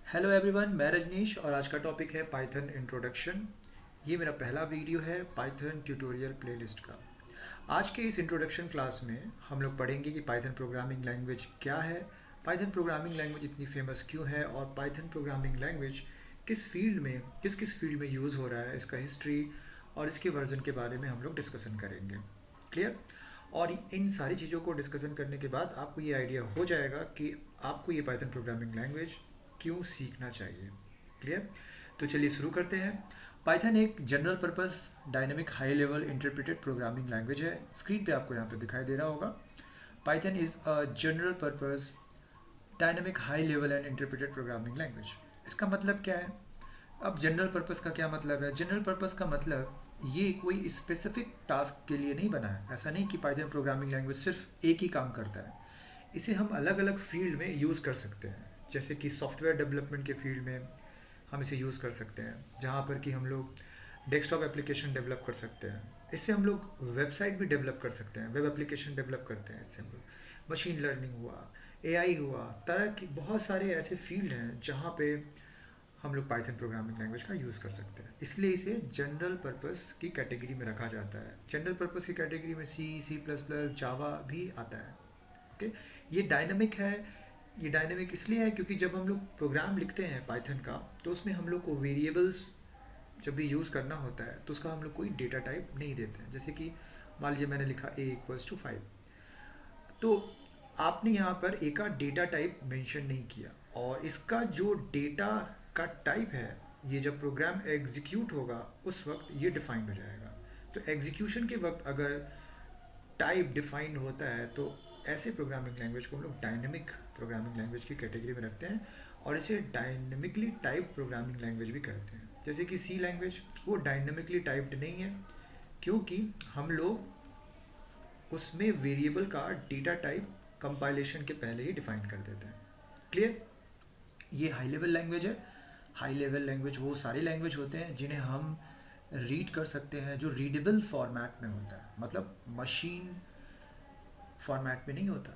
Hello everyone, मैं रजनीश और आज का टॉपिक है पाइथन इंट्रोडक्शन। ये मेरा पहला वीडियो है पाइथन ट्यूटोरियल प्लेलिस्ट का। आज के इस इंट्रोडक्शन क्लास में हम लोग पढ़ेंगे कि पाइथन प्रोग्रामिंग लैंग्वेज क्या है, पाइथन प्रोग्रामिंग लैंग्वेज इतनी फेमस क्यों है और पाइथन प्रोग्रामिंग लैंग्वेज किस किस फील्ड में यूज़ हो रहा है, इसका हिस्ट्री और इसके वर्जन के बारे में हम लोग डिस्कशन करेंगे। क्लियर? और इन सारी चीज़ों को डिस्कशन करने के बाद आपको ये आइडिया हो जाएगा कि आपको ये पाइथन प्रोग्रामिंग लैंग्वेज क्यों सीखना चाहिए। क्लियर? तो चलिए शुरू करते हैं। पाइथन एक general purpose dynamic high level interpreted programming language है। स्क्रीन पे आपको यहाँ पे दिखाई दे रहा होगा। Python is a general purpose dynamic high level and interpreted programming language. इसका मतलब क्या है? अब जनरल पर्पस का क्या मतलब है? जनरल पर्पस का मतलब ये कोई स्पेसिफिक टास्क के लिए नहीं बना है। ऐसा नहीं कि पाइथन प्रोग्रामिंग लैंग्वेज सिर्फ एक ही काम करता है। इसे हम अलग अलग फील्ड में यूज़ कर सकते हैं। जैसे कि सॉफ्टवेयर डेवलपमेंट के फील्ड में हम इसे यूज़ कर सकते हैं, जहाँ पर कि हम लोग डेस्कटॉप एप्लीकेशन डेवलप कर सकते हैं। इससे हम लोग वेबसाइट भी डेवलप कर सकते हैं, वेब एप्लीकेशन डेवलप करते हैं। इससे हम लोग मशीन लर्निंग हुआ, एआई हुआ, तरह की बहुत सारे ऐसे फील्ड हैं जहाँ पे हम लोग पाइथन प्रोग्रामिंग लैंग्वेज का यूज़ कर सकते हैं। इसलिए इसे जनरल पर्पस की कैटेगरी में रखा जाता है। जनरल पर्पस की कैटेगरी में सी प्लस प्लस जावा भी आता है। ओके, ये डायनामिक है। ये डायनामिक इसलिए है क्योंकि जब हम लोग प्रोग्राम लिखते हैं पाइथन का, तो उसमें हम लोग को वेरिएबल्स जब भी यूज़ करना होता है तो उसका हम लोग कोई डेटा टाइप नहीं देते हैं। जैसे कि मान लीजिए मैंने लिखा a = 5, तो आपने यहाँ पर ए का डेटा टाइप मेंशन नहीं किया, और इसका जो डेटा का टाइप है, ये जब प्रोग्राम एग्जीक्यूट होगा उस वक्त ये डिफाइंड हो जाएगा। तो एग्जीक्यूशन के वक्त अगर टाइप डिफाइंड होता है तो ऐसे प्रोग्रामिंग लैंग्वेज को हम लोग डायनेमिक प्रोग्रामिंग लैंग्वेज की कैटेगरी में रखते हैं, और इसे डायनेमिकली टाइप प्रोग्रामिंग लैंग्वेज भी कहते हैं। जैसे कि सी लैंग्वेज वो डायनेमिकली टाइप्ड नहीं है, क्योंकि हम लोग उसमें वेरिएबल का डेटा टाइप कंपाइलेशन के पहले ही डिफाइन कर देते हैं। क्लियर? ये हाई लेवल लैंग्वेज है। हाई लेवल लैंग्वेज वो सारी लैंग्वेज होते हैं जिन्हें हम रीड कर सकते हैं, जो रीडेबल फॉर्मेट में होता है, मतलब मशीन फॉर्मेट में नहीं होता,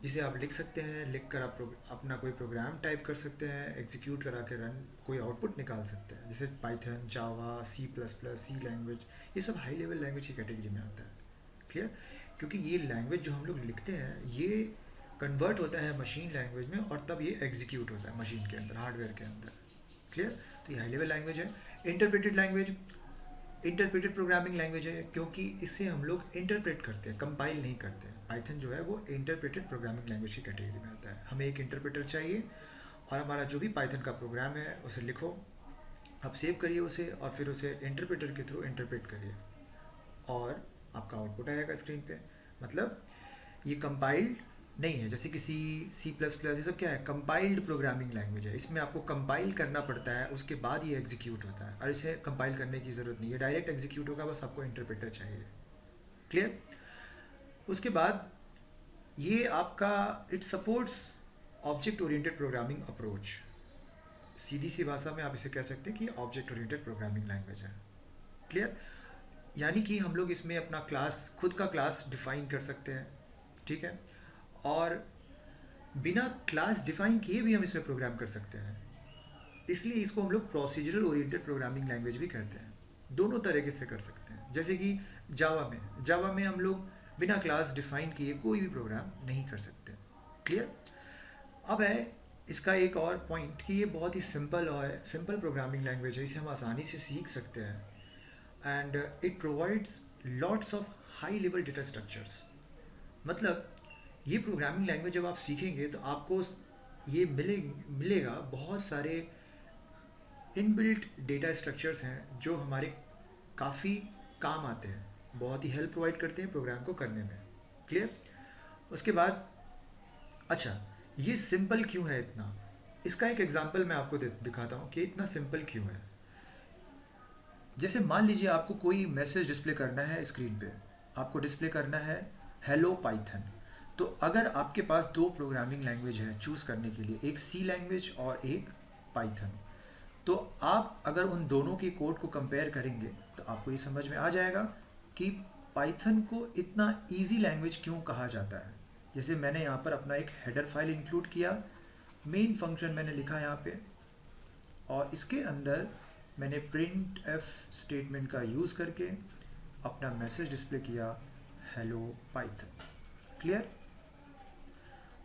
जिसे आप लिख सकते हैं, लिख कर आप अपना कोई प्रोग्राम टाइप कर सकते हैं, एग्जीक्यूट करा के रन कोई आउटपुट निकाल सकते हैं। जैसे पाइथन, जावा, सी प्लस प्लस, सी लैंग्वेज, ये सब हाई लेवल लैंग्वेज की कैटेगरी में आता है। क्लियर? क्योंकि ये लैंग्वेज जो हम लोग लिखते हैं ये कन्वर्ट होता है मशीन लैंग्वेज में, और तब ये एग्जीक्यूट होता है मशीन के अंदर, हार्डवेयर के अंदर। क्लियर? तो ये हाई लेवल लैंग्वेज है। Interpreted language, interpreted programming language है क्योंकि इसे हम लोग इंटरप्रेट करते हैं, कंपाइल नहीं करते हैं। पाइथन जो है वो इंटरप्रेटेड प्रोग्रामिंग लैंग्वेज की कैटेगरी में आता है। हमें एक इंटरप्रेटर चाहिए, और हमारा जो भी पाइथन का प्रोग्राम है उसे लिखो, आप सेव करिए उसे, और फिर उसे इंटरप्रेटर के थ्रू इंटरप्रेट करिए, और आपका आउटपुट आएगा स्क्रीन पे। मतलब ये कंपाइल्ड नहीं है। जैसे कि सी प्लस प्लस, ये सब क्या है? कंपाइल्ड प्रोग्रामिंग लैंग्वेज है। इसमें आपको कंपाइल करना पड़ता है, उसके बाद ये एग्जीक्यूट होता है, और इसे कंपाइल करने की ज़रूरत नहीं है, डायरेक्ट एग्जीक्यूट होगा, बस आपको इंटरप्रेटर चाहिए। क्लियर? उसके बाद ये आपका it supports object oriented programming approach. सीधी सी भाषा में आप इसे कह सकते हैं कि ऑब्जेक्ट ओरिएंटेड प्रोग्रामिंग लैंग्वेज है। क्लियर? यानी कि हम लोग इसमें अपना क्लास, खुद का क्लास डिफाइन कर सकते हैं। ठीक है? और बिना क्लास डिफाइन किए भी हम इसमें प्रोग्राम कर सकते हैं। इसलिए इसको हम लोग प्रोसीजरल ओरिएंटेड प्रोग्रामिंग लैंग्वेज भी कहते हैं। दोनों तरीके से कर सकते हैं। जैसे कि जावा में हम लोग बिना क्लास डिफाइन किए कोई भी प्रोग्राम नहीं कर सकते। क्लियर? अब है इसका एक और पॉइंट कि ये बहुत ही सिंपल और सिंपल प्रोग्रामिंग लैंग्वेज है, इसे हम आसानी से सीख सकते हैं, and it provides lots of high level data structures. मतलब ये प्रोग्रामिंग लैंग्वेज जब आप सीखेंगे तो आपको ये मिलेगा बहुत सारे इनबिल्ट डेटा स्ट्रक्चर्स हैं जो हमारे काफ़ी काम आते हैं, बहुत ही हेल्प प्रोवाइड करते हैं प्रोग्राम को करने में। क्लियर? उसके बाद अच्छा, ये सिंपल क्यों है इतना? इसका एक एग्जांपल मैं आपको दिखाता हूँ कि इतना सिंपल क्यों है। जैसे मान लीजिए आपको कोई मैसेज डिस्प्ले करना है स्क्रीन पे, आपको डिस्प्ले करना है हेलो पाइथन। तो अगर आपके पास दो प्रोग्रामिंग लैंग्वेज है चूज़ करने के लिए, एक सी लैंग्वेज और एक पाइथन, तो आप अगर उन दोनों के कोड को कंपेयर करेंगे तो आपको ये समझ में आ जाएगा कि पाइथन को इतना इजी लैंग्वेज क्यों कहा जाता है। जैसे मैंने यहाँ पर अपना एक हेडर फाइल इंक्लूड किया, मेन फंक्शन मैंने लिखा यहाँ पे, और इसके अंदर मैंने प्रिंट एफ स्टेटमेंट का यूज़ करके अपना मैसेज डिस्प्ले किया, हेलो पाइथन। क्लियर?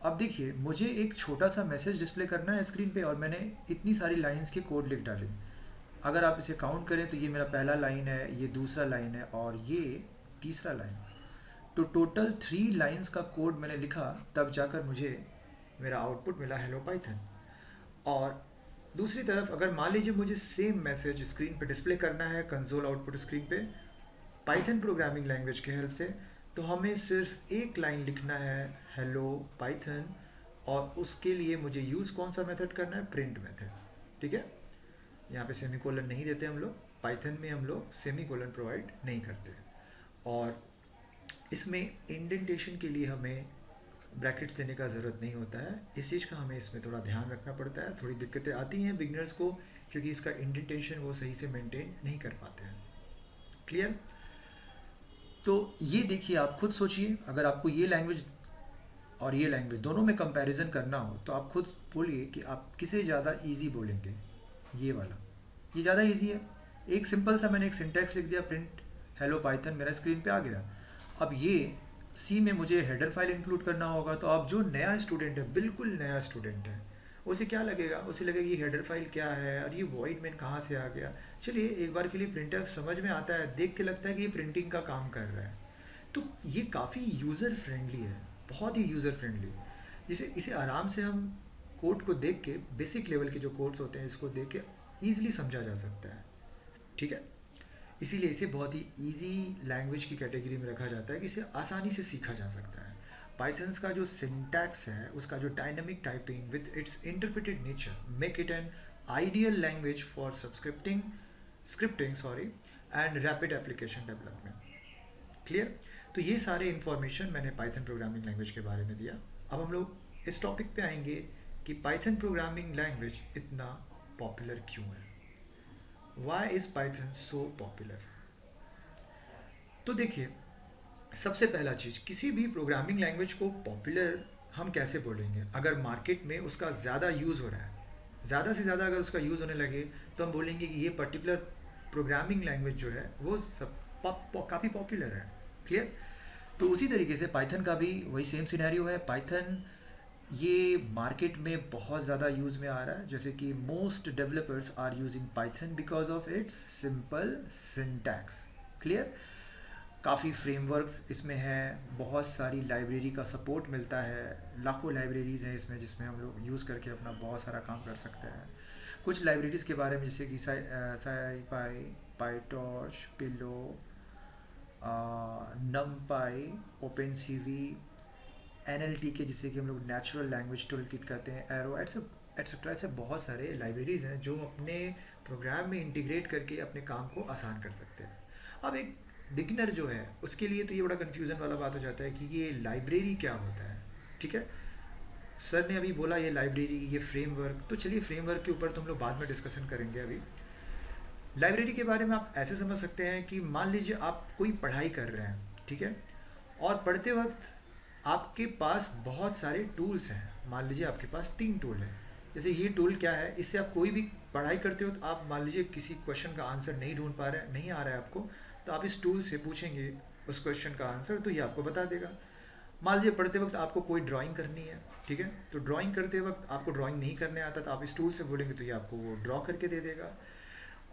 अब देखिए, मुझे एक छोटा सा मैसेज डिस्प्ले करना है स्क्रीन पे और मैंने इतनी सारी लाइंस के कोड लिख डाले। अगर आप इसे काउंट करें तो ये मेरा पहला लाइन है, ये दूसरा लाइन है और ये तीसरा लाइन। तो टोटल 3 लाइंस का कोड मैंने लिखा, तब जाकर मुझे मेरा आउटपुट मिला हेलो पाइथन। और दूसरी तरफ अगर मान लीजिए मुझे सेम मैसेज स्क्रीन पे डिस्प्ले करना है कंसोल आउटपुट स्क्रीन पे पाइथन प्रोग्रामिंग लैंग्वेज के हेल्प से, तो हमें सिर्फ एक लाइन लिखना है हेलो पाइथन, और उसके लिए मुझे यूज़ कौन सा मेथड करना है, प्रिंट मेथड। ठीक है, यहाँ पे सेमीकोलन नहीं देते हम लोग, पाइथन में हम लोग सेमीकोलन प्रोवाइड नहीं करते। और इसमें इंडेंटेशन के लिए हमें ब्रैकेट्स देने का ज़रूरत नहीं होता है। इस चीज़ का हमें इसमें थोड़ा ध्यान रखना पड़ता है, थोड़ी दिक्कतें आती हैं बिगनर्स को, क्योंकि इसका इंडेंटेशन वो सही से मेंटेन नहीं कर पाते हैं। क्लियर? तो ये देखिए, आप खुद सोचिए, अगर आपको ये लैंग्वेज और ये लैंग्वेज दोनों में कंपैरिजन करना हो तो आप खुद बोलिए कि आप किसे ज़्यादा इजी बोलेंगे। ये वाला, ये ज़्यादा इजी है। एक सिंपल सा मैंने एक सिंटैक्स लिख दिया, प्रिंट हेलो पाइथन, मेरा स्क्रीन पे आ गया। अब ये सी में मुझे हेडर फाइल इंक्लूड करना होगा, तो अब जो नया स्टूडेंट है, बिल्कुल नया स्टूडेंट है, उसे क्या लगेगा, उसे लगेगा ये हेडर फाइल क्या है और ये वॉइड मेन कहाँ से आ गया। चलिए एक बार के लिए प्रिंटर समझ में आता है, देख के लगता है कि ये प्रिंटिंग का काम कर रहा है। तो ये काफ़ी यूज़र फ्रेंडली है, बहुत ही यूज़र फ्रेंडली। इसे आराम से हम कोड को देख के, बेसिक लेवल के जो कोड्स होते हैं इसको देख के ईजिली समझा जा सकता है। ठीक है, इसीलिए इसे बहुत ही इजी लैंग्वेज की कैटेगरी में रखा जाता है कि इसे आसानी से सीखा जा सकता है। पाइथन्स का जो सिंटैक्स है, उसका जो dynamic typing with its interpreted nature make it an ideal language for scripting and rapid application development. Clear? तो ये सारे इन्फॉर्मेशन मैंने पाइथन प्रोग्रामिंग लैंग्वेज के बारे में दिया। अब हम लोग इस टॉपिक पे आएंगे कि पाइथन प्रोग्रामिंग लैंग्वेज इतना पॉपुलर क्यों है। Why is Python so popular? तो देखिए, सबसे पहला चीज़, किसी भी प्रोग्रामिंग लैंग्वेज को पॉपुलर हम कैसे बोलेंगे? अगर मार्केट में उसका ज़्यादा यूज़ हो रहा है, ज़्यादा से ज़्यादा अगर उसका यूज़ होने लगे, तो हम बोलेंगे कि ये पर्टिकुलर प्रोग्रामिंग लैंग्वेज जो है वो सब काफ़ी पॉपुलर है। क्लियर? तो उसी तरीके से पाइथन का भी वही सेम सिनेरियो है। पाइथन ये मार्केट में बहुत ज़्यादा यूज़ में आ रहा है, जैसे कि most developers are using Python because of its simple syntax. Clear? काफ़ी फ्रेमवर्क्स इसमें है, बहुत सारी लाइब्रेरी का सपोर्ट मिलता है, लाखों लाइब्रेरीज़ हैं इसमें जिसमें हम लोग यूज़ करके अपना बहुत सारा काम कर सकते हैं। कुछ लाइब्रेरीज़ के बारे में जैसे कि SciPy, PyTorch, Pillow, NumPy, OpenCV, NLTK जिसे कि हम लोग नेचुरल लैंग्वेज टूल किट कहते हैं, एरो एट्सेट्रा, ऐसे बहुत सारे लाइब्रेरीज़ हैं जो अपने प्रोग्राम में इंटीग्रेट करके अपने काम को आसान कर सकते हैं। अब एक बिगिनर जो है उसके लिए तो ये बड़ा कन्फ्यूज़न वाला बात हो जाता है कि ये लाइब्रेरी क्या होता है। ठीक है, सर ने अभी बोला ये लाइब्रेरी, ये फ्रेमवर्क, तो चलिए फ्रेमवर्क के ऊपर तो हम लोग बाद में डिस्कशन करेंगे। अभी लाइब्रेरी के बारे में आप ऐसे समझ सकते हैं कि मान लीजिए आप कोई पढ़ाई कर रहे हैं, ठीक है, और पढ़ते वक्त आपके पास बहुत सारे टूल्स हैं। मान लीजिए आपके पास 3 टूल हैं। जैसे ये टूल क्या है, इससे आप कोई भी पढ़ाई करते हो तो आप मान लीजिए किसी क्वेश्चन का आंसर नहीं ढूंढ पा रहे हैं, नहीं आ रहा है आपको, तो आप इस टूल से पूछेंगे उस क्वेश्चन का आंसर, तो ये आपको बता देगा। मान लीजिए पढ़ते वक्त आपको कोई ड्राइंग करनी है, ठीक है, तो ड्राइंग करते वक्त आपको ड्राइंग नहीं करने आता, तो आप इस टूल से बोलेंगे तो ये आपको वो ड्रॉ करके दे देगा।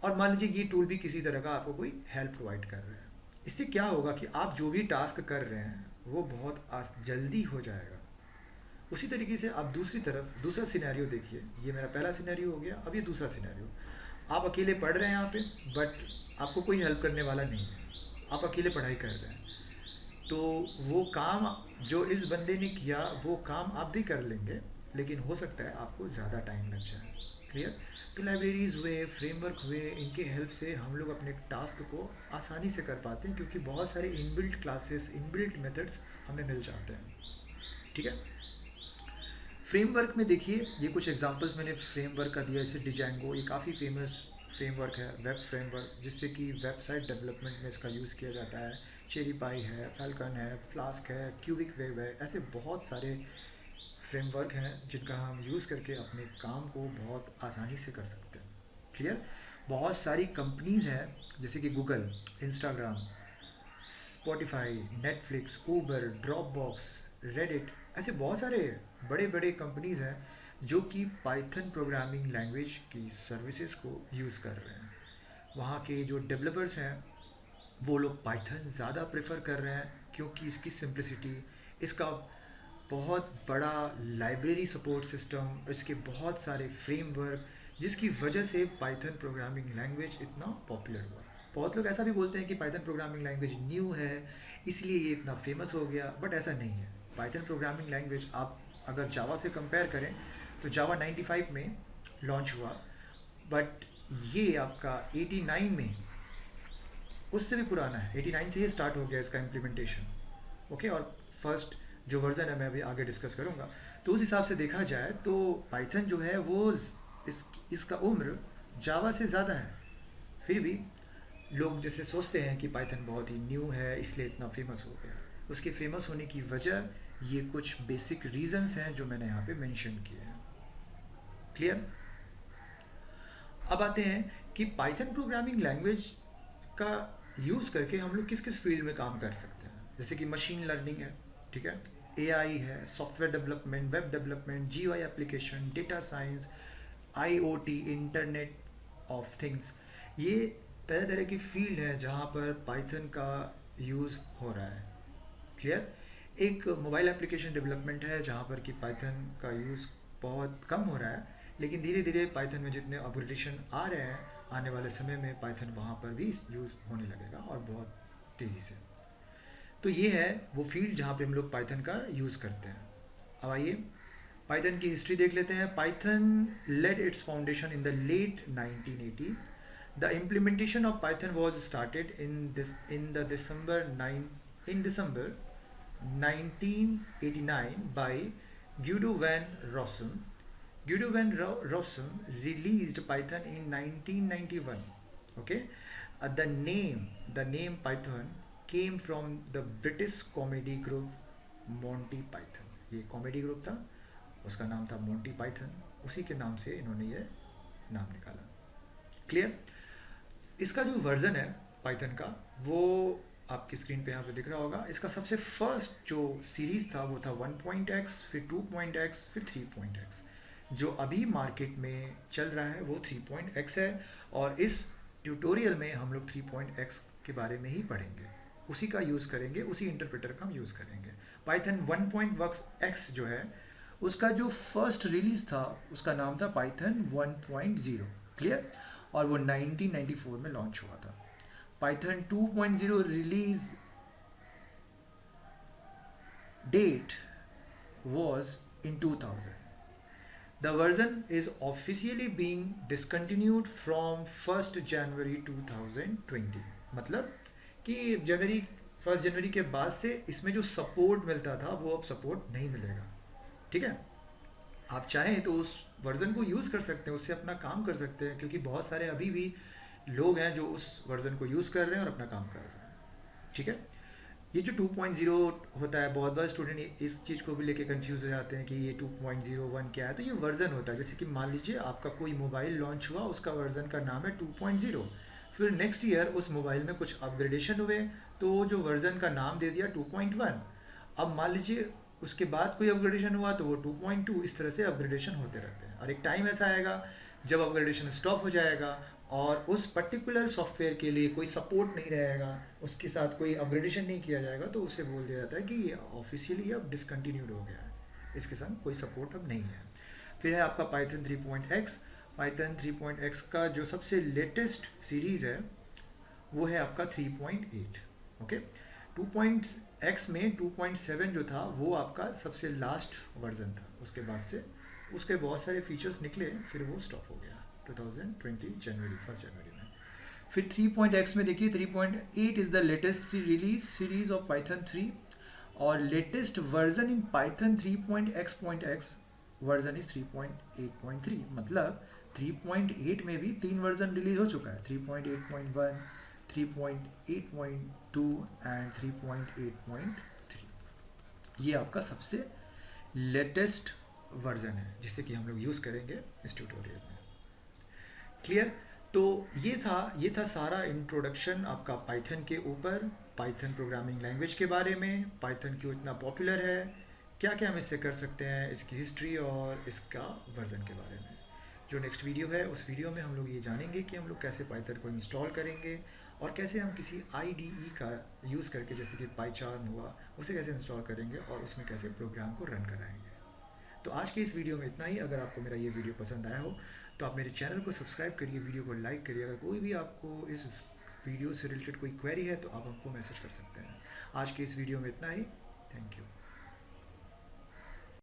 और मान लीजिए ये टूल भी किसी तरह का आपको कोई हेल्प प्रोवाइड कर रहा है। इससे क्या होगा कि आप जो भी टास्क कर रहे हैं वो बहुत जल्दी हो जाएगा। उसी तरीके से आप दूसरी तरफ दूसरा सिनेरियो देखिए, ये मेरा पहला सिनेरियो हो गया, अब ये दूसरा सिनेरियो। आप अकेले पढ़ रहे हैं यहाँ पे, बट आपको कोई हेल्प करने वाला नहीं है, आप अकेले पढ़ाई कर रहे हैं, तो वो काम जो इस बंदे ने किया वो काम आप भी कर लेंगे, लेकिन हो सकता है आपको ज़्यादा टाइम लग जाए। क्लियर? तो लाइब्रेरीज़ हुए, फ्रेमवर्क हुए, इनके हेल्प से हम लोग अपने टास्क को आसानी से कर पाते हैं, क्योंकि बहुत सारे इनबिल्ट क्लासेस, इनबिल्ट मेथड्स हमें मिल जाते हैं। ठीक है, फ्रेमवर्क में देखिए, ये कुछ एग्जांपल्स मैंने फ्रेमवर्क का दिया। जैसे डिजेंगो, ये काफ़ी फेमस फ्रेमवर्क है, वेब फ्रेमवर्क, जिससे कि वेबसाइट डेवलपमेंट में इसका यूज़ किया जाता है। चेरी पाई है, फैल्कन है, फ्लास्क है, क्यूबिक वेब है, ऐसे बहुत सारे फ्रेमवर्क हैं जिनका हम यूज़ करके अपने काम को बहुत आसानी से कर सकते हैं। क्लियर? बहुत सारी कंपनीज़ हैं जैसे कि Google, Instagram, Spotify, Netflix, Uber, Dropbox, Reddit, ऐसे बहुत सारे बड़े बड़े कंपनीज़ हैं जो कि पाइथन प्रोग्रामिंग लैंग्वेज की सर्विसेज को यूज़ कर रहे हैं। वहाँ के जो डेवलपर्स हैं वो लोग पाइथन ज़्यादा प्रेफर कर रहे हैं क्योंकि इसकी सिंप्लिसिटी, इसका बहुत बड़ा लाइब्रेरी सपोर्ट सिस्टम, इसके बहुत सारे फ्रेमवर्क, जिसकी वजह से पाइथन प्रोग्रामिंग लैंग्वेज इतना पॉपुलर हुआ। बहुत लोग ऐसा भी बोलते हैं कि पाइथन प्रोग्रामिंग लैंग्वेज न्यू है इसलिए ये इतना फेमस हो गया, बट ऐसा नहीं है। पाइथन प्रोग्रामिंग लैंग्वेज आप अगर जावा से कंपेयर करें तो जावा 95 में लॉन्च हुआ, बट ये आपका 89 में, उससे भी पुराना है, 89 से ही स्टार्ट हो गया इसका इम्प्लीमेंटेशन। ओके, और फर्स्ट जो वर्जन है मैं अभी आगे डिस्कस करूँगा। तो उस हिसाब से देखा जाए तो पाइथन जो है वो इसका उम्र जावा से ज़्यादा है। फिर भी लोग जैसे सोचते हैं कि पाइथन बहुत ही न्यू है इसलिए इतना फेमस हो गया। उसके फेमस होने की वजह ये कुछ बेसिक रीजंस हैं जो मैंने यहाँ पे मेंशन किए हैं। क्लियर? अब आते हैं कि पाइथन प्रोग्रामिंग लैंग्वेज का यूज़ करके हम लोग किस किस फील्ड में काम कर सकते हैं। जैसे कि मशीन लर्निंग है, ठीक है, एआई है, software development, web development, GUI application, data science, IoT, internet of things. ये तरह तरह की फील्ड है जहाँ पर पाइथन का यूज़ हो रहा है। क्लियर? एक मोबाइल एप्लीकेशन डेवलपमेंट है जहाँ पर कि पाइथन का यूज़ बहुत कम हो रहा है, लेकिन धीरे धीरे पाइथन में जितने अपग्रेडेशन आ रहे हैं, आने वाले समय में पाइथन वहाँ पर भी यूज़ होने लगेगा और बहुत तेज़ी से। तो ये है वो फील्ड जहाँ पे हम लोग पाइथन का यूज़ करते हैं। अब आइए पाइथन की हिस्ट्री देख लेते हैं। Python led its foundation in the late 1980s. The implementation of Python was started in December 1989 by Guido van Rossum. Guido van Rossum released Python in 1991. Okay, the name Python came from the British comedy group Monty Python. ये comedy group था, उसका नाम था Monty Python, उसी के नाम से इन्होंने ये नाम निकाला। क्लियर? इसका जो वर्जन है पाइथन का वो आपकी स्क्रीन पे यहाँ पे दिख रहा होगा। इसका सबसे फर्स्ट जो सीरीज़ था वो था 1.x, फिर 2.x, फिर 3.x। जो अभी मार्केट में चल रहा है वो 3.x है, और इस ट्यूटोरियल में हम लोग 3.x के बारे में ही पढ़ेंगे, उसी का यूज़ करेंगे, उसी इंटरप्रेटर का हम यूज़ करेंगे। पाइथन 1.x जो है उसका जो फर्स्ट रिलीज़ था उसका नाम था पाइथन 1.0। क्लियर? और वो 1994 में लॉन्च हुआ था। Python 2.0 release date was in 2000. The version is officially being discontinued from 1st January 2020. मतलब कि जनवरी 1 जनवरी के बाद से इसमें जो सपोर्ट मिलता था वो अब सपोर्ट नहीं मिलेगा। ठीक है, आप चाहें तो उस वर्ज़न को यूज़ कर सकते हैं, उससे अपना काम कर सकते हैं, क्योंकि बहुत सारे अभी भी लोग हैं जो उस वर्ज़न को यूज़ कर रहे हैं और अपना काम कर रहे हैं। ठीक है, ये जो 2.0 होता है, बहुत बार स्टूडेंट इस चीज़ को भी लेके कंफ्यूज हो जाते हैं कि ये 2.01 क्या है। तो ये वर्ज़न होता है, जैसे कि मान लीजिए आपका कोई मोबाइल लॉन्च हुआ, उसका वर्ज़न का नाम है 2.0, फिर नेक्स्ट ईयर उस मोबाइल में कुछ अपग्रेडेशन हुए तो जो वर्ज़न का नाम दे दिया 2.1। अब मान लीजिए उसके बाद कोई अपग्रेडेशन हुआ तो वो 2.2, इस तरह से अपग्रेडेशन होते रहते हैं। और एक टाइम ऐसा आएगा जब अपग्रेडेशन स्टॉप हो जाएगा और उस पर्टिकुलर सॉफ्टवेयर के लिए कोई सपोर्ट नहीं रहेगा, उसके साथ कोई अपग्रेडेशन नहीं किया जाएगा, तो उसे बोल दिया जाता है कि ये ऑफिशियली अब डिसकंटिन्यूड हो गया है, इसके साथ कोई सपोर्ट अब नहीं है। फिर है आपका पाइथन 3.x। पाइथन 3.x का जो सबसे लेटेस्ट सीरीज़ है वो है आपका 3.8। ओके, 2.x में 2.7 जो था वो आपका सबसे लास्ट वर्जन था। उसके बाद से उसके बहुत सारे फीचर्स निकले, फिर वो स्टॉप हो गया 2020 जनवरी 1 जनवरी में। फिर 3.x में देखिए 3.8 is the latest release series of Python 3, और latest version in Python 3.x version is 3.8.3। मतलब 3.8 में भी 3 वर्जन रिलीज हो चुका है, 3.8.1, 3.8.2 एंड 3.8.3। ये आपका सबसे लेटेस्ट वर्जन है जिसे कि हम लोग यूज़ करेंगे इस ट्यूटोरियल में। क्लियर? तो ये था सारा इंट्रोडक्शन आपका पाइथन के ऊपर, पाइथन प्रोग्रामिंग लैंग्वेज के बारे में, पाइथन क्यों इतना पॉपुलर है, क्या क्या हम इससे कर सकते हैं, इसकी हिस्ट्री और इसका वर्जन के बारे में। जो नेक्स्ट वीडियो है उस वीडियो में हम लोग ये जानेंगे कि हम लोग कैसे पाइथन को इंस्टॉल करेंगे और कैसे हम किसी IDE का यूज़ करके, जैसे कि पाइचार्म हुआ, उसे कैसे इंस्टॉल करेंगे और उसमें कैसे प्रोग्राम को रन कराएंगे। तो आज के इस वीडियो में इतना ही। अगर आपको मेरा ये वीडियो पसंद आया हो तो आप मेरे चैनल को सब्सक्राइब करिए, वीडियो को लाइक करिए। अगर कोई भी आपको इस वीडियो से रिलेटेड कोई क्वेरी है तो आप हमको मैसेज कर सकते हैं। आज के इस वीडियो में इतना ही। Thank you.